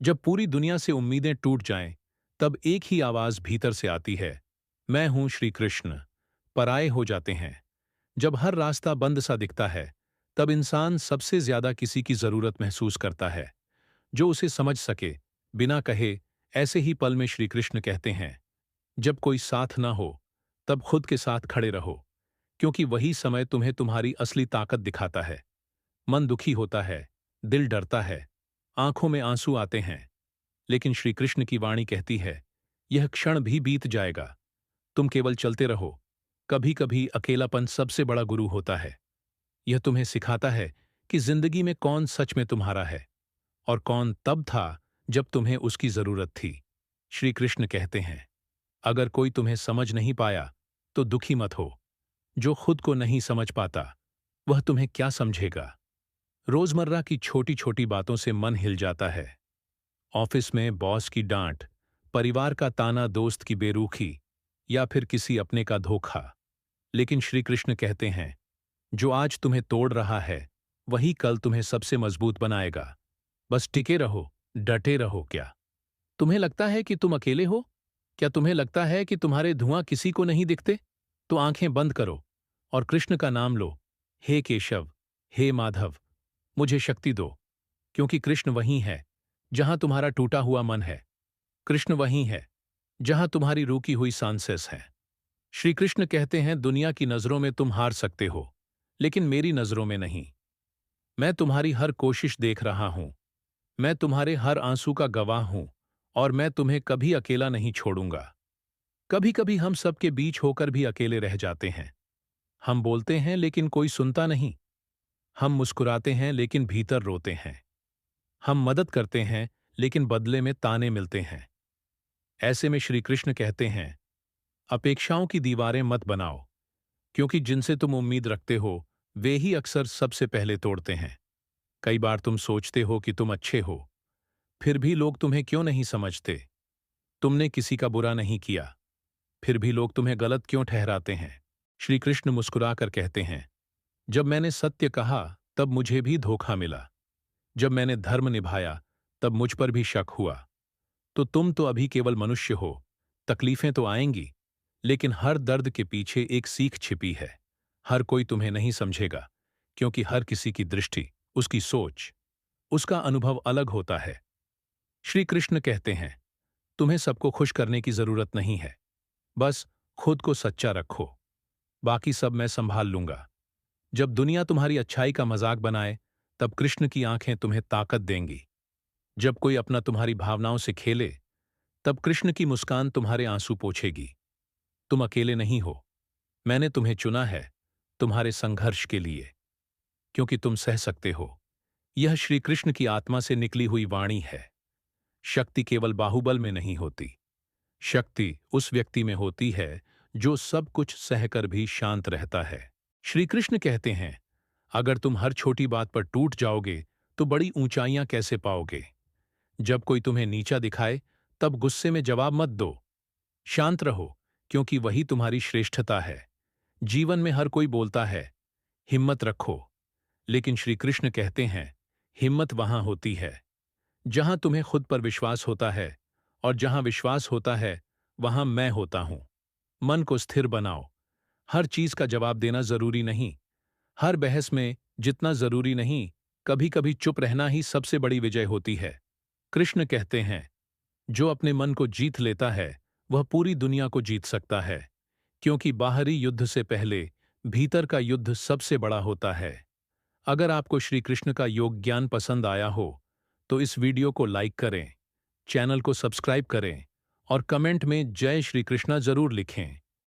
जब पूरी दुनिया से उम्मीदें टूट जाएं, तब एक ही आवाज भीतर से आती है, मैं हूं श्री कृष्ण। पराये हो जाते हैं। जब हर रास्ता बंद सा दिखता है, तब इंसान सबसे ज्यादा किसी की जरूरत महसूस करता है, जो उसे समझ सके, बिना कहे। ऐसे ही पल में श्री कृष्ण कहते हैं, जब कोई साथ ना हो, तब खुद के साथ खड़े रहो, क्योंकि वही समय तुम्हें तुम्हारी असली ताकत दिखाता है। मन दुखी होता है, दिल डरता है, आंखों में आंसू आते हैं, लेकिन श्री कृष्ण की वाणी कहती है, यह क्षण भी बीत जाएगा। तुम केवल चलते रहो। कभी कभी अकेलापन सबसे बड़ा गुरु होता है। यह तुम्हें सिखाता है कि जिंदगी में कौन सच में तुम्हारा है और कौन तब था जब तुम्हें उसकी जरूरत थी। श्री कृष्ण कहते हैं, अगर कोई तुम्हें समझ नहीं पाया तो दुखी मत हो। जो खुद को नहीं समझ पाता, वह तुम्हें क्या समझेगा। रोजमर्रा की छोटी छोटी बातों से मन हिल जाता है। ऑफिस में बॉस की डांट, परिवार का ताना, दोस्त की बेरुखी, या फिर किसी अपने का धोखा। लेकिन श्री कृष्ण कहते हैं, जो आज तुम्हें तोड़ रहा है, वही कल तुम्हें सबसे मजबूत बनाएगा। बस टिके रहो, डटे रहो। क्या तुम्हें लगता है कि तुम अकेले हो? क्या तुम्हें लगता है कि तुम्हारे धुआं किसी को नहीं दिखते? तो आंखें बंद करो और कृष्ण का नाम लो। हे केशव, हे माधव, मुझे शक्ति दो। क्योंकि कृष्ण वही है जहां तुम्हारा टूटा हुआ मन है। कृष्ण वही है जहां तुम्हारी रुकी हुई सांसें हैं। श्री कृष्ण कहते हैं, दुनिया की नजरों में तुम हार सकते हो, लेकिन मेरी नजरों में नहीं। मैं तुम्हारी हर कोशिश देख रहा हूं। मैं तुम्हारे हर आंसू का गवाह हूं, और मैं तुम्हें कभी अकेला नहीं छोड़ूंगा। कभी कभी हम सबके बीच होकर भी अकेले रह जाते हैं। हम बोलते हैं लेकिन कोई सुनता नहीं। हम मुस्कुराते हैं लेकिन भीतर रोते हैं। हम मदद करते हैं लेकिन बदले में ताने मिलते हैं। ऐसे में श्री कृष्ण कहते हैं, अपेक्षाओं की दीवारें मत बनाओ, क्योंकि जिनसे तुम उम्मीद रखते हो, वे ही अक्सर सबसे पहले तोड़ते हैं। कई बार तुम सोचते हो कि तुम अच्छे हो, फिर भी लोग तुम्हें क्यों नहीं समझते। तुमने किसी का बुरा नहीं किया, फिर भी लोग तुम्हें गलत क्यों ठहराते हैं। श्री कृष्ण मुस्कुराकर कहते हैं, जब मैंने सत्य कहा तब मुझे भी धोखा मिला। जब मैंने धर्म निभाया तब मुझ पर भी शक हुआ। तो तुम तो अभी केवल मनुष्य हो। तकलीफें तो आएंगी, लेकिन हर दर्द के पीछे एक सीख छिपी है। हर कोई तुम्हें नहीं समझेगा, क्योंकि हर किसी की दृष्टि, उसकी सोच, उसका अनुभव अलग होता है। श्री कृष्ण कहते हैं, तुम्हें सबको खुश करने की जरूरत नहीं है। बस खुद को सच्चा रखो, बाकी सब मैं संभाल लूंगा। जब दुनिया तुम्हारी अच्छाई का मजाक बनाए, तब कृष्ण की आंखें तुम्हें ताकत देंगी। जब कोई अपना तुम्हारी भावनाओं से खेले, तब कृष्ण की मुस्कान तुम्हारे आंसू पोंछेगी। तुम अकेले नहीं हो। मैंने तुम्हें चुना है तुम्हारे संघर्ष के लिए, क्योंकि तुम सह सकते हो। यह श्री कृष्ण की आत्मा से निकली हुई वाणी है। शक्ति केवल बाहुबल में नहीं होती। शक्ति उस व्यक्ति में होती है जो सब कुछ सहकर भी शांत रहता है। श्री कृष्ण कहते हैं, अगर तुम हर छोटी बात पर टूट जाओगे, तो बड़ी ऊंचाइयां कैसे पाओगे। जब कोई तुम्हें नीचा दिखाए, तब गुस्से में जवाब मत दो। शांत रहो, क्योंकि वही तुम्हारी श्रेष्ठता है। जीवन में हर कोई बोलता है, हिम्मत रखो, लेकिन श्री कृष्ण कहते हैं, हिम्मत वहां होती है जहां तुम्हें खुद पर विश्वास होता है, और जहां विश्वास होता है, वहां मैं होता हूं। मन को स्थिर बनाओ। हर चीज का जवाब देना जरूरी नहीं। हर बहस में जितना जरूरी नहीं, कभी कभी चुप रहना ही सबसे बड़ी विजय होती है। कृष्ण कहते हैं, जो अपने मन को जीत लेता है, वह पूरी दुनिया को जीत सकता है, क्योंकि बाहरी युद्ध से पहले भीतर का युद्ध सबसे बड़ा होता है। अगर आपको श्री कृष्ण का योग ज्ञान पसंद आया हो, तो इस वीडियो को लाइक करें, चैनल को सब्सक्राइब करें और कमेंट में जय श्री कृष्णा जरूर लिखें।